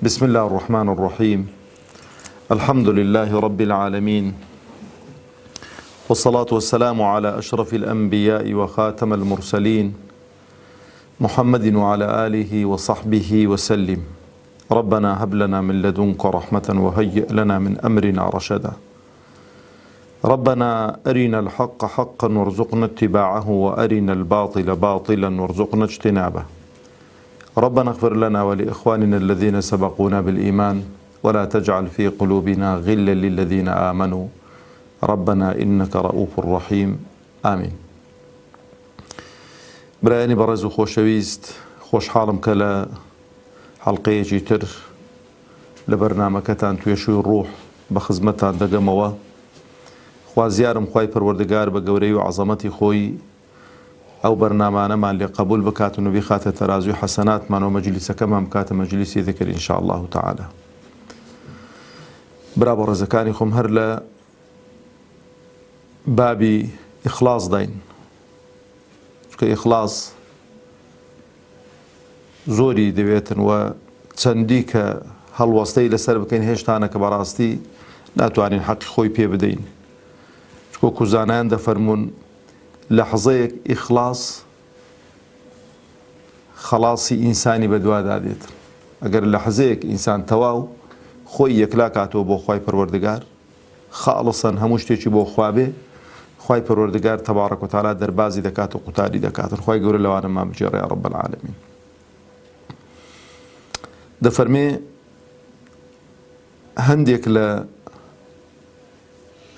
بسم الله الرحمن الرحيم. الحمد لله رب العالمين، والصلاة والسلام على أشرف الأنبياء وخاتم المرسلين محمد وعلى آله وصحبه وسلم. ربنا هب لنا من لدنك رحمة وهيئ لنا من أمرنا رشدا. ربنا أرنا الحق حقا وارزقنا اتباعه وأرنا الباطل باطلا وارزقنا اجتنابه. ربنا اغفر لنا ولإخواننا الذين سبقونا بالإيمان ولا تجعل في قلوبنا غلا للذين آمنوا ربنا إنك رؤوف رحيم آمين. برایانی بەڕێز و خۆشەویست، خۆشحاڵم کە لە حەڵقەیەکی تر لە بەرنامەکەتان توێشووی ڕوح بە خزمەتتان دەگەمەوە. خوازیارم خوای پەروەردگار بە گەورەی و عەزەمەتی خۆی ئەو بەرنامانەمان لێ قبول بکات و بخاتە تەرازوی حەسەناتمان و مەجلیسەکەمان بکاتە مەجلیسی ذکر ئینشاء الله تعالى. برا بەڕێزەکانی خۆم، هەر لە بابی ئیخلاص داین، چونکە ئیخلاص زۆری دەوێتن و چەندی کە هەڵوەستەی لەسەر بکەین هێشتانە کە بەڕاستی ناتوانین حەقی خۆی پێ بدەین. چونکە زانایان دەفەرمون لەحظەیەک ئیخلاص خەڵاسی ئینسانی بەدووادا دێت. ئەگەر لەحظەیەک ئینسان تەواو خۆی یەکلا کاتەوە بۆ خوای پەروەردگار، خاڵسەن هەموو شتێکی بۆ خوا بێ، خوای پەروەردگار تەبارەک و تەعالا دەربازی دەکات و قوتاری دەکاتن. خوای گەورە لەوانەمان بجێڕێ یا رب العالمین. دەفەرمێ هەندێک لە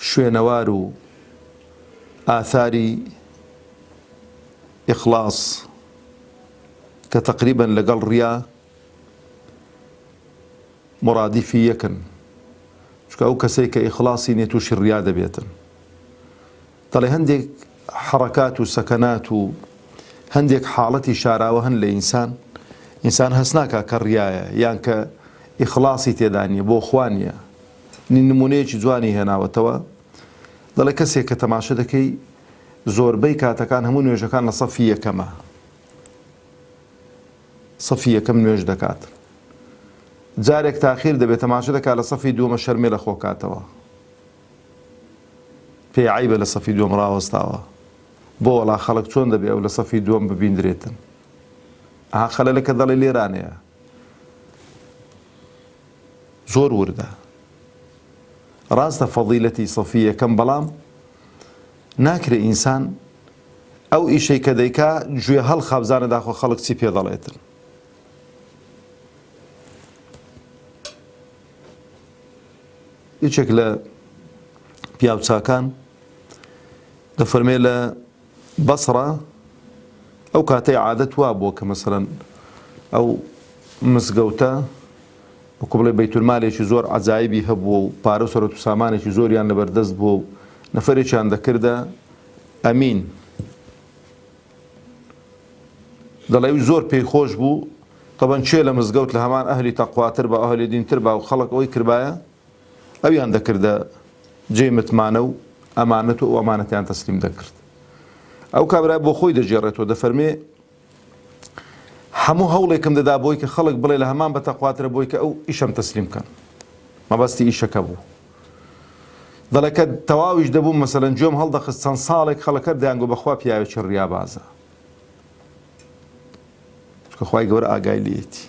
شوێنەوار و ئاثاری ئیخلاص کە تەقریبەن لەگەڵ ڕیا مرادیفی یەکن، چونکە ئەو کەسەی کە ئیخلاصی نێ تووشی ڕیا دەبێتن. دەڵێ هەندێک حەرەکات و سەکەنات و هەندێک حاڵەتی شاراوە هەن لە ئینسان هەست ناکا کە ڕیایە یان کە ئیخلاصی تێدا نیە، بۆ خوا نییە. نمونەیەکی جوانی هێناوەتەوە، دەڵێ کەسێک کە تەماشە دەکەی زۆربەی کاتەکان هەموو نوێژەکان لە سەفی یەکەمە، سەفی یەکەم نوێژ دەکات. جارێک تاخیر دەبێت تەماشە دەکات لە سەفی دووەمە شەرمێ لە خۆکاتەوە، پێی عیبە لە سەفی دووەم ڕاوەستاوە. بۆ وەڵا خەڵک چۆن دەبێ ئەو لە سەفی دووەم ببیندرێتن؟ ئاها خەلەلەکە دەڵێ لێرانەیە زۆر وردە. ڕاستە فەضیلەتی سەفی یەکەم، بەڵام ناکرێ ئینسان ئەو ئیشەی کە دەیکا گوێ هەڵخا بزانە داخۆ خەڵک چی پێ دەڵێتن. یەکێک لە پیاوچاکان دەفەرمێ لە بەسڕە ئەو کاتەی عادەت وا بووە کە مەسەڵەن ئەو مزگەوتە وەکو بڵێ بەیتولمالێکی زۆر عەجایبی هەبووە و پارە و سەرۆت و سامانێکی زۆریان لەبەردەست بووە و نەفەرێکیان دەکردە ئەمین. دەڵێ زۆر پێی خۆش بوو. تەبەن چێ لە مزگەوت لە هەمان ئەهلی تەقواتر بە ئەهلی دینتر با و خەڵک ئەوەی کردبایە ئەویان دەکردە جێی متمانە و ئەمانەت و ئەمانەتیان تەسلیم دەکرد. ئەو کابرای بۆ خۆی دەژێڕێتەوە، دەفەرمێ هەموو هەوڵێکم دەدا بۆی کە خەڵک بڵێ لە هەمان بە تەقواترە بۆی کە ئەو ئیشەم تەسلیم کەن. مەبەستی ئیشەکە بوو. دەڵێ کە تەواویش دەبوو مەسەلەن گوێم هەڵدەخست چەند ساڵێک خەڵەکە دەیانگۆ بەخوا پیاوێکی ڕیابازە، چونکە خوای گەورە ئاگای لێیەتی.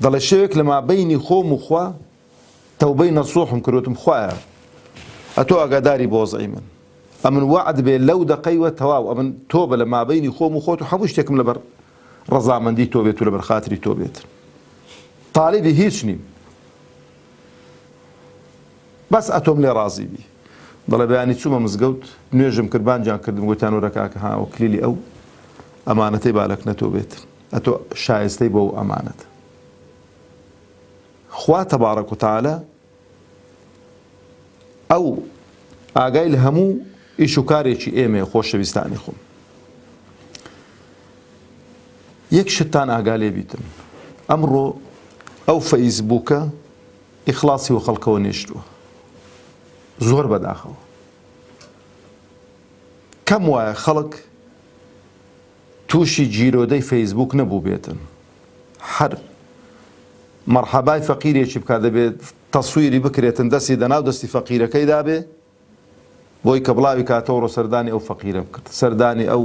دەڵێ شەوێک لە مابەینی خۆم و خوا تەوبەی نەسوحم کردوتم، خوایە ئەتۆ ئاگاداری بۆ وەزعی من، ئەمن وعد بێ لەو دەقەیوە تەواو، ئەمن تۆبە لە مابەینی خۆم و خۆت و هەموو شتێکم لەبەر ڕەزامەندی تۆ بێت و لەبەر خاتری تۆ بێت. تاڵیبی هیچ نیم، بەس ئەتۆم لێ ڕازی بی. دەڵێ بەیانی چوومە مزگەوت نوێژم کرد، بانجیان کردم، گوتیان وەرەکاکە ها ئەو کلیلی ئەو ئەمانەتەی بالەک نەتۆ بێت، ئەتۆ شایستەی بۆ ئەو ئەمانەت. خوا تەبارەک و تەعالا ئەو ئاگای لە هەموو ئیش و کارێکی ئێمێ. خۆشەویستانی خۆم، یەک شتان ئاگا لێ بیتن. ئەمڕۆ ئەو فەیسبووکە ئیخلاصی و خەڵکەوە نێشتووە زۆر بەداخەوە. کەم وایە خەڵک تووشی جیرۆدەی فەیسبووک نەبوو بێتن، هەر مەرحەبای فەقیرێکی بکات دەبێت تەسویری بکرێتن دەستی دەناو دەستی فەقیرەکەی دابێ بۆی کە بڵاوی کاتەوە ڕۆ سەردانی ئەو فەقیرە بکرد سەردانی ئەو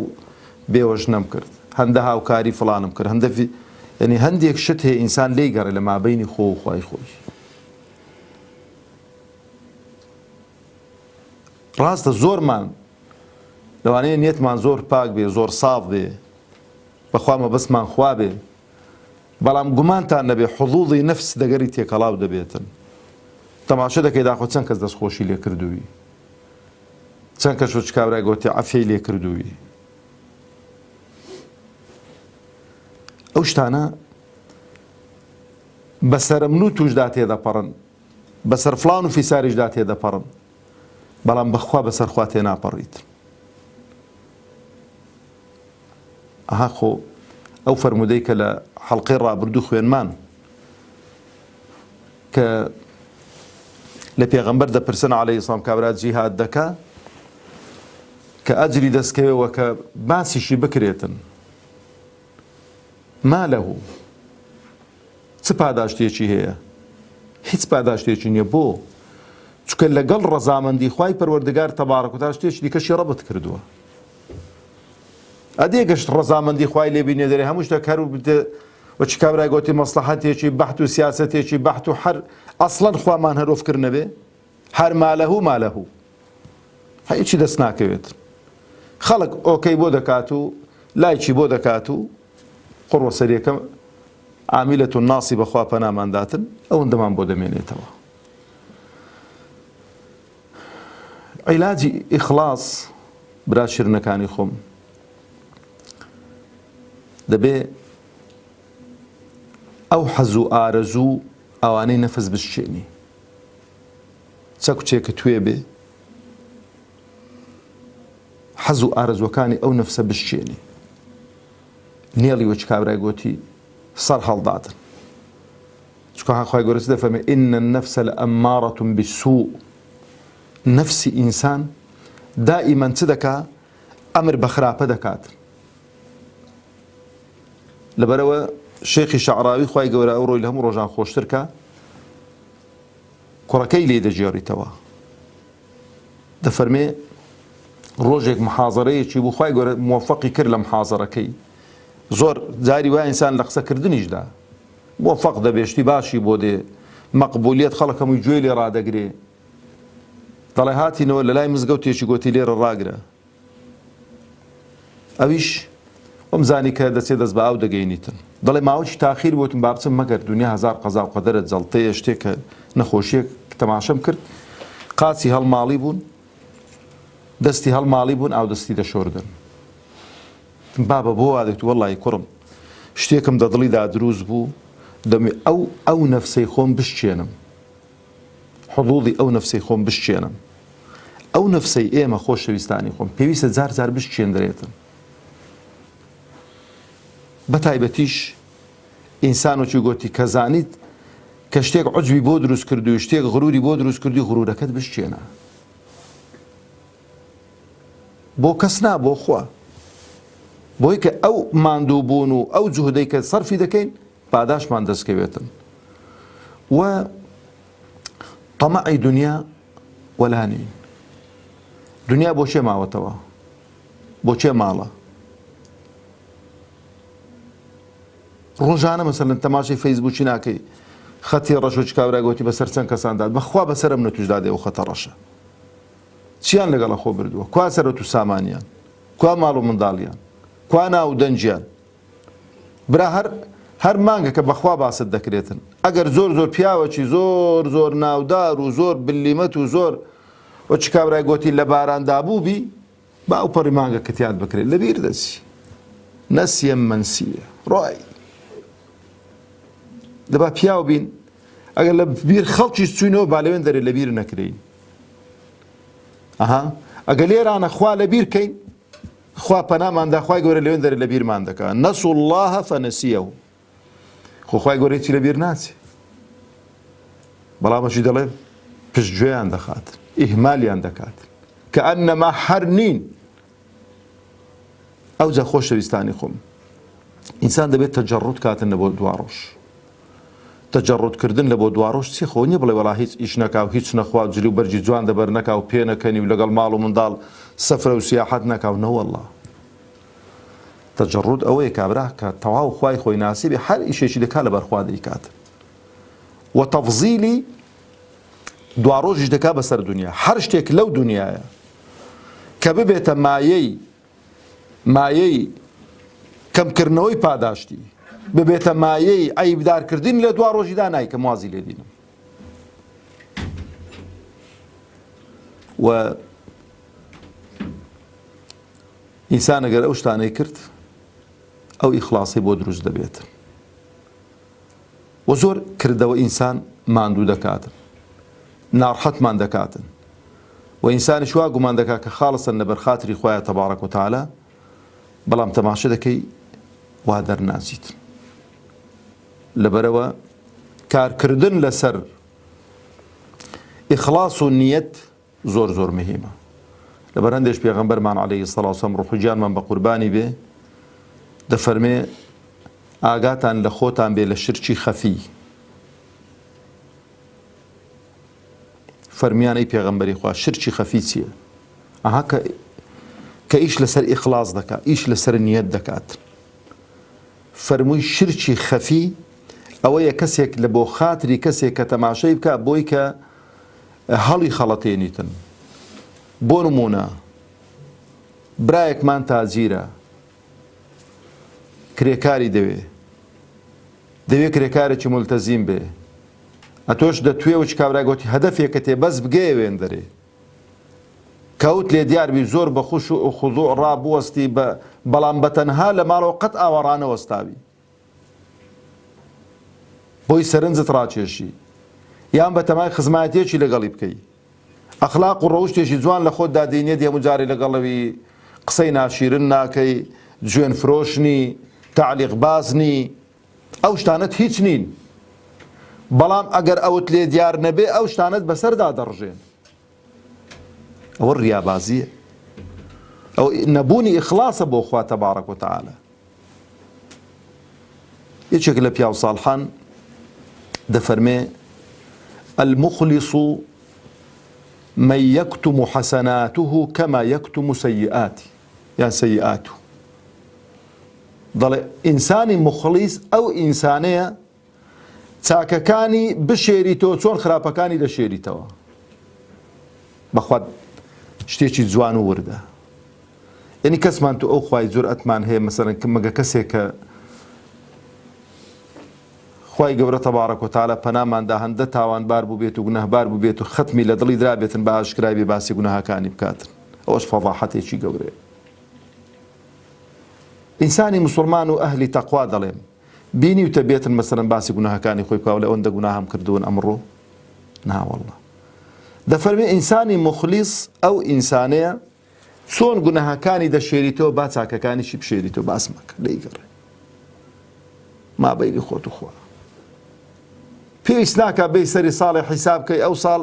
بێوەژنەم کرد هەندە هاوکاری فڵانم کرد ینی هەندێک شت هەیە ئینسان لێی گەڕێ لە مابەینی خۆ و خوای خۆی ڕاستە زۆرمان لەوانەیە نیەتمان زۆر پاک بێ زۆر ساف بێ بەخوا مەبەستمان خوا بێ بەڵام گومانتان نەبێ حوڵوڵی نەفس دەگەری تێکەڵاو دەبێتن تەماشە دەکەی داخۆ چەند کەس دەستخۆشی لێ کردووی چەند کەس چ کابرای گوتی عەفیەی لێ کردووی ئەو شتانە بەسەر من و توشدا تێدەپەڕن بەسەر فڵان و فیساریشدا تێدەپەڕن بەڵام بەخوا بەسەر خوا تێناپەڕیت ئەها خۆ ئەو فەرمودەی کە لە حەڵقەی ڕابردوو خوێنمان کە لە پێغەمبەر دەپرسن عەلەیهی سەلام کابرا جیهاد دەکا کە ئەجری دەستکەوێەوە کە باسیشی بکرێتن ما لەهو چ پاداشتێکی هەیە هیچ پاداشتێکی نییە بۆ چونکە لەگەڵ ڕەزامەندی خوای پەروەردگار تەبارەک و تەعالا شتێکی دیکەشی ڕەبت کردووە ئەدێ گەشت ڕەزامەندی خوای لێبینێ دەرێ هەموو شتێک هەر وەچ کابرای گوتی مەسلەحەتێکی بەحت و سیاسەتێکی بەحت و هەر ئەسڵەن خوامان هەرۆفکردنە بێ هەر مالەهو هیچی دەست ناکەوێت خەڵک ئۆکەی بۆ دەکات و لایکی بۆ دەکات و قڕوە سەریەکەم عامیلەت و ناسی بەخوا پەنامانداتن ئەوەندەمان بۆ دەمێنێتەوە عیلاجی ئیخلاس برا شیرنەکانی خۆم دەبێ ئەو حەز و ئارەزوو ئەوانەی نەفس بشکێنی چەک و چێکە توێ بێ حەز و ئارەزوەکانی ئەو نەفسە بشکێنی نێڵی وەچ کابرای گوتی سەر هەڵداتن چکە خوای گەورە دەفەرمێ ئین النەفسە لەئەمارەة بالسوء نەفسی ئینسان دائیمەن چ دەکا ئەمر بە خراپە دەکات لەبەرەوە شێخی شەعراوی خوای گەورە ئەو ڕۆی لە هەموو ڕۆژان خۆشتر کە کوڕەکەی لێ دەژێڕیتەوە دەفەرمێ ڕۆژێک محازەرەیەکی بوو خوای گەورە موفەقی کرد لە محازەرەکەی زۆر جاری وای ئینسان لە قسەکردنیشدا موفەق دەبێشتی باشی بۆ دێ مەقبولیەت خەڵک هەمووی گوێی لێ ڕادەگرێ دەڵێ هاتینەوە لە لای مزگەوتێکی گوتی لێرە ڕاگرە ئەویش ئەمزانی کە دەچێت دەست بە ئاو دەگەینیتن دەڵێ ماوەی تاخیر بۆتم با بچم مەگەر دنیا هەزار قەزا و قەدەرە جەڵتەیە شتێکە نەخۆشیەک تەماشەم کرد قاچی هەڵماڵی بوون دەستی هەڵماڵی بوون ئاو دەستی دەشۆردن بابە بۆ وادێت وەڵی کوڕم شتێکم دەدڵیدا دروست بوو دەمێ ئەو نەفسەی خۆم بشکێنم حڵوڵی ئەو نەفسەی خۆم بشکێنم ئەو نەفسەی ئێمە خۆشەویستانی خۆم پێویستە جار جار بشکێندرێتن بەتایبەتیش ئینسانێکی گوتی کە زانیت کە شتێک عوجبی بۆ دروست کردو شتێک غروری بۆ دروست کردی غرورەکەت بشکێنە بۆ کەس نا بۆ خوا بۆی کە ئەو ماندوو بوون و ئەو جوهدەی کە سەرفی دەکەین پاداشمان دەستکەوێتن و تەمەعی دنیا وەلانین دنیا بۆ چێ ماوەتەوە بۆ چێ ماڵە ڕۆژانە مەسەلەن تەماشای فەیسبووکی ناکەی خەتی ڕەش کابرا گوتی بەسەر چەند کەسانداد بەخوا بەسەرم نەتوشدا دێ و خەتە ڕەشە چیان لەگەڵە خۆ بردووە کوا سەرەت و سامانیان کوا ماڵ و منداڵیان کوا ناو دەنجیان برا هەر مانگە کە بەخوا باست دەکرێتن ئەگەر زۆر زۆر پیاوەکی زۆر زۆر ناودار و زۆر بلیمەت و زۆر وەچ کابرای گوتی لە باراندا بوو بی با ئەو پەڕی مانگە کەتیات بکرێت لەبیر دەچی نەسیە منسیە ڕای دەبا پیاو بین ئەگەر لە بیر خەڵکی چوینەوە با لەوێن دەرێ لەبیر نەکرێین ئەها ئەگە لێرانە خوا لەبیر کەین خوا پەناماندا خوای گەورە لەوێن دەرێ لەبیرمان دەکا نەسوا الله فەنەسیەهو خۆ خوای گەورە چی لەبیر ناچێ بەڵامەشی دەڵێ پشتگوێیان دەخات ئیهمالیان دەکات کە ئەنەما هەر نین ئەوجا خۆشەویستانی خۆم ئینسان دەبێت تەجەڕوت کاتن بۆ دوا ڕۆژ تەجەڕودکردن لە بۆ دواڕۆژ چی خۆ نییە بڵێ وەڵا هیچ ئیش نەکا و هیچ نەخوا جلی و بەرجی جوان دەبەر نەکا و پێ نەکەنی و لەگەڵ ماڵ و منداڵ سەفرە و سیاحەت نەکا و نەوەڵڵا. تەجەڕود ئەوەیە کابرا کە تەواو خوای خۆی ناسیبێ هەر ئیشێکی دەکات لەبەر خوا دەیکات. و تەفزیلی دواڕۆژیش دەکات بەسەر دنیا. هەر شتێک لەو دنیایە کە ببێتە مایەی کەمکردنەوەی پاداشتی، ببێتە مایەی عەیبدارکردن لە دواڕۆژیدا نایکە موازی لێ دینم. و ئینسان ئەگەر ئەو شتانەی کرد ئەو ئیخلاسی بۆ دروست دەبێت. و زۆر کردەوە ئینسان ماندوو دەکاتن، ناڕحەتمان دەکاتن و ئینسانیش وا گومان دەکات کە خاڵسن لەبەر خاتری خۆیان تەبارەک و تەعالا، بەڵام تەماشە دەکەی وا دەرناچیت. لەبەرەوە کارکردن لەسەر ئیخلاس و نیەت زۆر زۆر مهمە. لەبەر هەندێش پێغەمبەرمان عەلەیهی سەڵات وسەلام ڕوح و گیانمان بە قوربانی بێ دەفەرمێ ئاگاتان لە خۆتان بێ لە شرکی خەفی. فەرمیان ئەی پێغەمبەری خوا شرکی خەفی چییە؟ ئەها کە ئیش لەسەر ئیخلاس دەکات، ئیش لەسەر نیەت دەکات. فەرمووی شرکی خەفی ئەوەیە کەسێک لە بۆ خاتری کەسێک کە تەماشای بکە بۆی کە هەڵی خەڵەتێنیتن. بۆ نمونە برایەکمان تاجیرە، کرێکاری دەوێ کرێکارێکی مولتەزیم بێ، ئەتۆش دەتوێ و چکاورای گوتی هەدەفێکە تێ بەس بگەیە وێندەرێ کەوت لێ دیاربی زۆر بە خوش و خوضوع ڕابوەستی بەڵام بەتەنها لە ماڵەوە قەت ئاوەڕانەوەستاوی بۆی سەرنجت ڕاکێشی یان بە تەمای خزمەتێکی لەگەڵی بکەی، ئەخلاق و ڕەوشتێکی جوان لە خۆت دادینێ دێموجاری لەگەڵەوی قسەی ناشیرن ناکەی، جوێن فرۆشنی، تعلیق بازنی، ئەو شتانت هیچ نین. بەڵام ئەگەر ئەوت لێ دیار نەبێ ئەو شتانت بەسەردا دەڕژێن. ئەوە ڕیابازیە، ئەو نەبوونی ئیخلاسە بۆ خوا تەبارەک و تەعالا. یەکێک لە پیاو ساڵحان دەفەرمێ المخلص من يكتم حسناته كما يكتم سيئاته يعني سيئاته. دەڵێ ئینسانی مخلیص ئەو ئینسانەیە چاکەکانی بشێریتەوە چۆن خراپەکانی دەشێریتەوە. بەخوا شتێکی جوان و وردە. یعنی کەسمان تو ئەو خوای جورئەتمان هەیە مەسەڵەن مەگە کەسێک کە خوای گەورە تەبارەک و تەعالا پەناماندا هەندە تاوانبار بوو بێت و گونەهبار بوو بێت و ختمی لە دڵی درابێتن بە ئاشکرای بێ باسی گونەهەکانی بکاتن، ئەوەش فەضاحەتێکی گەورەیە. ئینسانی موسڵمان و ئەهلی تەقوا دەڵێن بینی وتە بێتن مەسەڵەن باسی گونەهەکانی خۆی بکاو لە ئەوەندە گوناهام کردوون ئەمڕۆ ناوەڵڵا. دەفەرمێ ئینسانی مخلیص ئەو ئینسانەیە چۆن گونەهەکانی دەشێریتەوە با چاکەکانیشی بشێریتەوە باس مەکە لێیگەڕێ مابەینی خۆت و خوا. پێویست ناکە بێی سەری ساڵی حیساب بکەی ئەو ساڵ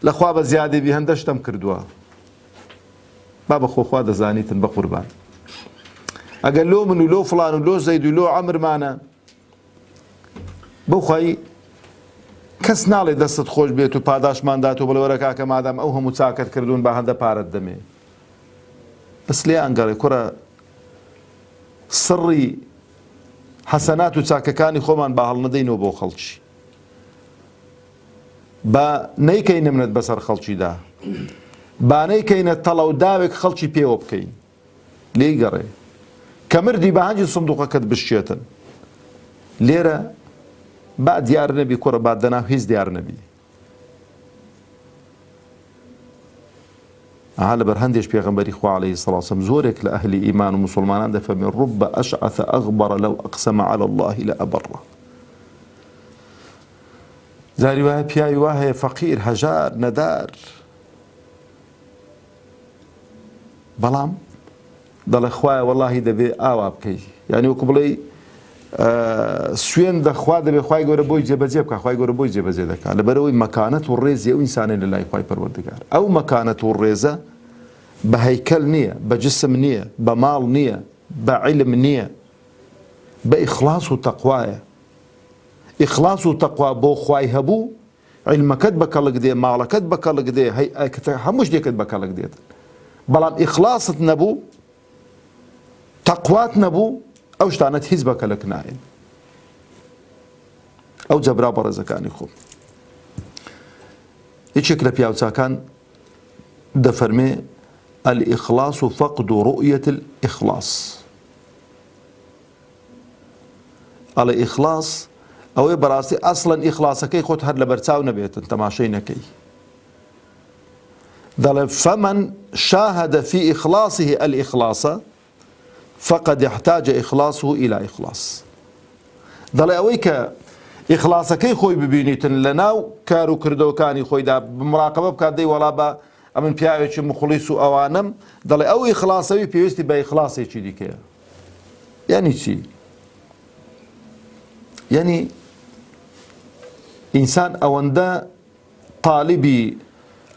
لەخوا بە زیادەبی هەندە شتم کردووە با بە خۆخوا دەزانیتن بە قوربان. ئەگەر لۆ من و لۆ فڵان و لۆ زەید و لۆ عەمرمانە بەو خوای کەس ناڵێ دەستت خۆش بێت و پاداشماندات و بڵێ وەرە کاکە مادام ئەو هەموو چاکت کردوون با هەندە پارەت دەمێ. بەس لێ ئەنگەڵێ کوڕە سڕی حەسەنات و چاکەکانی خۆمان با هەڵ نەدەینەوە بۆ خەڵکی، با نەیکەینە منەت بەسەر خەڵکیدا، با نەیکەینە تەڵە و داوێک خەڵکی پێوە بکەین لێی گەڕێ کە مردی بە هەنجی سندوقەکەت بشێتن. لێرە با دیار نەبی کوڕە با دەناو هیچ دیار نەبی. ئەها لەبەر هەندێش پێغەمبەری خوا عەلەیهی سەڵات وسەلام زۆرێک لە ئەهلی ئیمان و موسڵمانان دەفەرمێ ڕوب ئەشعەث ئەغبەڕ لەو ئەقسەمە عەلە الله لەئەبەڕە. جاری وایە پیاوی وا هەیە فەقیر هەژار نەدار بەڵام دەڵێ خوایە وەڵاهی دەبێ ئاوا بکەی، یعنی وەکو بڵێ سوێن دەخوا دەبێ خوای گەورە بۆی جێبەجێ بکە، خوای گەورە بۆی جێبەجێ دەکات لەبەرەوەی مەکانەت و ڕێزی ئەو ئینسانێ لە لای خوای پەروەردگار. ئەو مەکانەت و ڕێزە بە هەیکەل نییە، بە جسم نییە، بە ماڵ نییە، بە عیلم نییە، بە ئیخلاس و تەقوایە. ئیخلاص و تەقوا بۆ خوای هەبوو علمەکەت بە کەڵک دێ ماڵەکەت بە کەڵک دێ هەموو شتێکت بە کەڵک دێت بەڵام ئیخلاصت نەبوو تەقوات نەبوو ئەو شتانەت هیچ بە کەلک ناین ئەو جەبرا بەڕێزەکانی خۆم هیچێک لە پیاوچاکان دەفەرمێ الإخلاص فقد رؤية الإخلاص الإخلاص ئەوەی بەڕاستی ئەسڵەن ئیخلاسەکەی خۆت هەر لە بەرچاو نەبێتن تەماشەی نەکەی دەڵێ فمن شاهد في إخلاصه الإخلاص فقد احتاج إخلاصه إلى إخلاص دەڵێ ئەوەی کە ئیخلاسەکەی خۆی ببینیتن لە ناو کار و کردەوەکانی خۆیدا بمراقبە بکات دەی وەڵا بە ئەمن پیاوێکی مخلیص و ئەوانم دەڵێ ئەو ئیخلاسەوی پێویستی بە ئیخلاسێکی دیکەیە یعنی چی؟ یعنی ئینسان ئەوەندە طالبی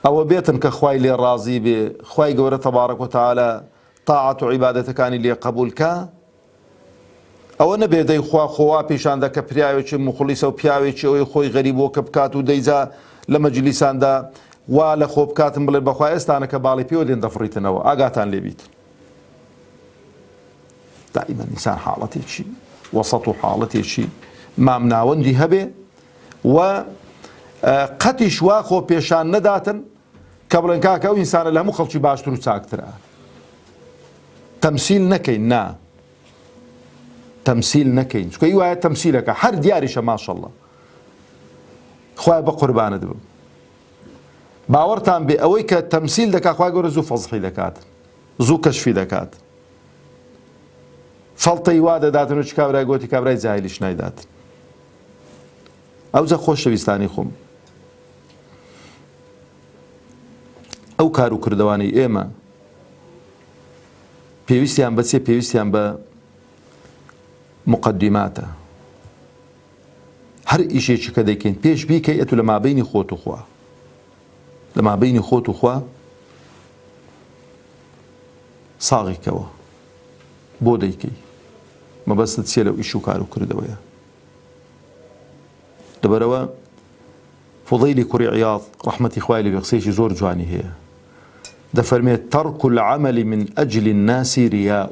ئەوە بێتن کە خوای لێ ڕازی بێ خوای گەورە تەبارەک و تەعالە تاعەت و عیبادەتەکانی لێ قبولکە ئەوە نەبێ دەی خوا پیشان دەکە پیاوێکی مخلیصە و پیاوێکی ئەوەی خۆی غەریبەوە کە بکات و دەیجا لە مەجلیساندا وا لە خۆ بکاتم بڵێ بەخوا ئێستانە کە باڵی پێوە دێن دەفڕیتنەوە ئاگاتان لێبیت دائما ئینسان حاڵەتێکی وەسەط و حاڵەتێکی مام ناوەندی هەبێ و قەتیش وا خۆ پێشان نەداتن کە بڵێن کاکە ئەو ئینسانە لە هەموو خەڵکی باشتر و چاکترە تەمسیل نەکەین نا تەمسیل نەکەین چکە وایە تەمسیلەکە هەر دیاریشە ماشەڵڵا خوای بە قوربانت بم باوەڕتان بێ ئەوەی کە تەمسیل دەکات خوای گەورە زوو فەزحی دەکات زوو کەشفی دەکات فەڵتەی وا دەداتن و چ کابرای گوتی کابرای جاهیلیش نایدات ئەوجا خۆشەویستانی خۆم ئەو کار و کردەوانی ئێمە پێویستیان بە چێ پێویستیان بە مقدماتە هەر ئیشێکی کە دەیکەین پێش بیکەی ئەتو لە مابەینی خۆت و خوا لە مابەینی خۆت و خوا ساغیکەوە بۆ دەیکەی مەبەستت چێ لەو ئیش و کار و کردەوەیە دەبەرەوە فوضەیلی کوڕی عیاض ڕەحمەتی خوای لێ بێ قسەیەکی زۆر جوانی هەیە دەفەرمێت تەرک العەمەل من ئەجل الناس ریاء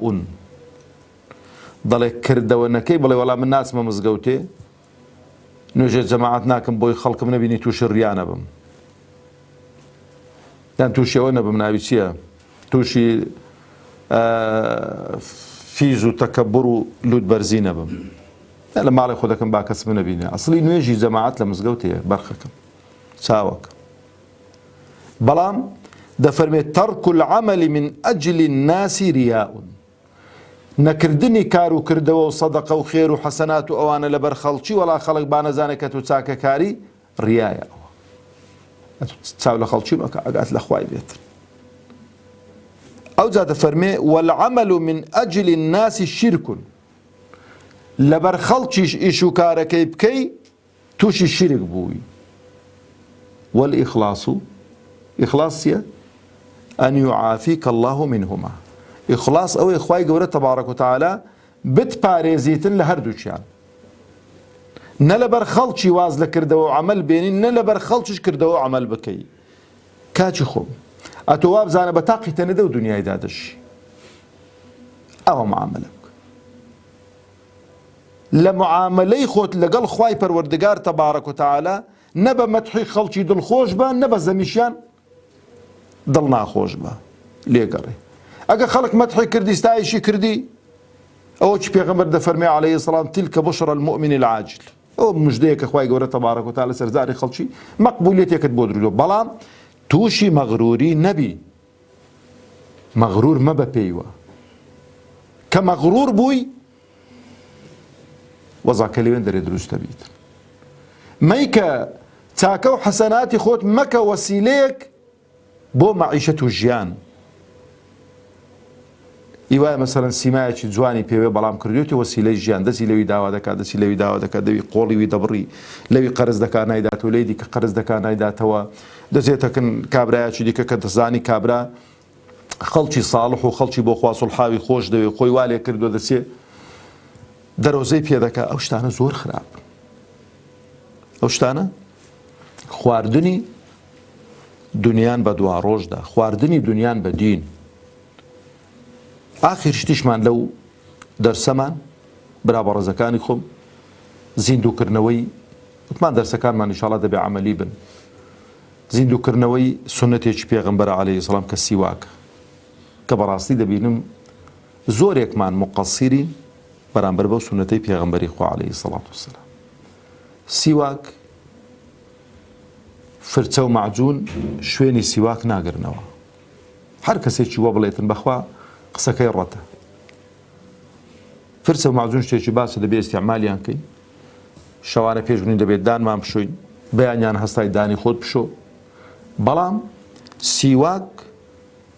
دەڵێ کردەوەنەکەی بڵێ وەڵام من ناچمە مزگەوتێ نوێژێ جەماعەت ناکەم بۆی خەڵکم نەبینی تووشی ڕیا نەبم یان تووشی ئەوە نەبم ناوی چییە تووشی فیز و تەکەببر و لوودبەرزی نەبم لە ماڵی خۆدەکەم با کەس من نەبینێ ئەسڵی نوێژی جەماعەت لە مزگەوتەیە بەرخەکەم چاوەکە بەڵام دەفەرمێت تەرک العەمەل من ئەجل الناس ریاء نەکردنی کار و کردەوە و سەدەقە و خێر و حەسەنات و ئەوانە لەبەر خەڵکی وەڵا خەڵک با نەزانێت کە تو چاکەکاری ڕیایە ئەوە چاو لە خەڵکی مەکە ئەگات لە خوای بێت ئەوجا دەفەرمێ والعەمەل من ئەجل الناس شرک لەبەر خەڵکیش ئیش و کارەکەی بکەی تووشی شرک بووی والئیخلاص ئیخلاص چییە؟ ئەن یعافیکە الله منهما ئیخلاص ئەوەی خوای گەورە تەبارەک و تەعالە بتپارێزیتن لە هەردووچیان نە لەبەر خەڵکی واز لە کردەوە و عەمەل بێنین نە لەبەر خەڵکیش کردەوە و عەمەل بکەی کاچی خۆم ئەتۆ وا بزانە بە تاقی تەنەدە و دنیایدا دەشی ئەوە معاملە بکە لە معاملەی خۆت لەگەڵ خوای پەروەردگار تەبارەک و تەعالە نە بە مەدحی خەڵکی دڵخۆش بە نە بە زەمیشیان دڵ ناخۆش بە لێگەڕێ ئەگە خەڵک مەدحی کردی ستایشی کردی ئەوە چی پێغەمبەر دەفەرمێ عەلەیهی سەلام تیلکە بشرى المؤمن العاجل ئەوە موژدەیە کە خوای گەورە تەبارەک و تەعالە سەرزاری خەڵکی مەقبولیەتێکت بۆ دروست بەڵام تووشی مەغروری نەبی مەغرور مەبە پێیوە کە مەغرور بووی وەزاکە لەوێن دەرێ دروستە بیت مەیکە چاکە و حەسەناتی خۆت مەکە وەسیلەیەک بۆ مەعیشەت و ژیان ئیوایە مەسەڵەن سیمایەکی جوانی پێوێ بەڵام کردوێتی وەسیلەی ژیان دەستی لەوی داوا دەکات دەستی لەوی داوا دەکات دەوی قۆڵی وی دەبڕی لەوی قەرز دەکات نایدات و لەی دیکە قەرز دەکات نایداتەوە دەچێتەکەن کابرایەکی دیکە کە دەزانی کابرا خەڵکی ساڵح و خەڵکی بۆ خوا سوڵحاوی خۆش دەوێ خۆی وا لێ کردووە دەچێ دەرۆزەی پێ دەکات ئەو شتانە زۆر خراپ ئەو شتانە خواردنی دنیان بە دوا ڕۆژدا، خواردنی دنیان بە دین. ئاخر شتیشمان لەو دەرسەمان برا بەڕێزەکانی خۆم زیندووکردنەوەی وتمان دەرسەکانمان ئینشاڵڵا دەبێ عەمەلی بن. زیندووکردنەوەی سونەتێکی پێغەمبەر عەلەیهی سەڵام کە سیواکە، کە بەڕاستی دەبینم زۆرێکمان مقەسیرین بەرامبەر بەو سونەتەی پێغەمبەری خوا عەلەیهی سەڵات وسەلام. سیواک فرچە و معجون شوێنی سیواک ناگرنەوە. هەر کەسێکی وە بڵێتن بەخوا قسەکەی ڕەتە. فرچە و معجون شتێکی باشە دەبێت ئیستیعمالیان کەین. شەوانە پێشبنین دەبێت دانمان بشۆین، بەیانیان هەستای دانی خۆت بشۆ. بەڵام سیواک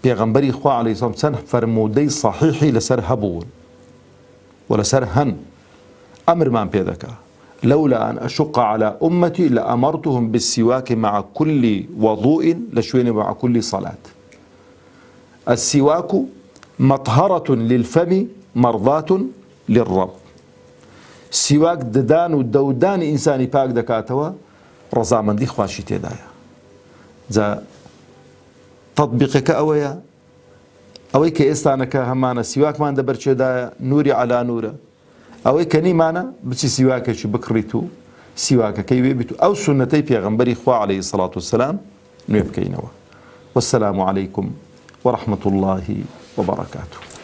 پێغەمبەری خوا عەلەیهی سەڵام چەند فەرموودەی سەحیحی لەسەر هەبوون و لەسەر هەن ئەمرمان پێ دەکا. لولا أن أشق على أمتي لأمرتهم بالسواك مع كل وضوء لشوين مع كل صلاة. السواك مطهرة للفم مرضاة للرب. سواك ددان و دودان إنساني باك دكاتوا رزامن دي خواشي تدايا. ذا تطبيقك أويا أويك إستانك همانا سواك ما دبر دايا نوري على نوره. ئەوەی کە نیمانە بچی سیواکێکی بکڕیت و سیواکەکەی وێ بیت و ئەو سونەتەی پێغەمبەری خوا عەلەیهی سەڵات وسەلام نوێ بکەینەوە. وەسەلامو عەلەیکم وەڕەحمەتوڵڵاهی وبەڕەکاتوه.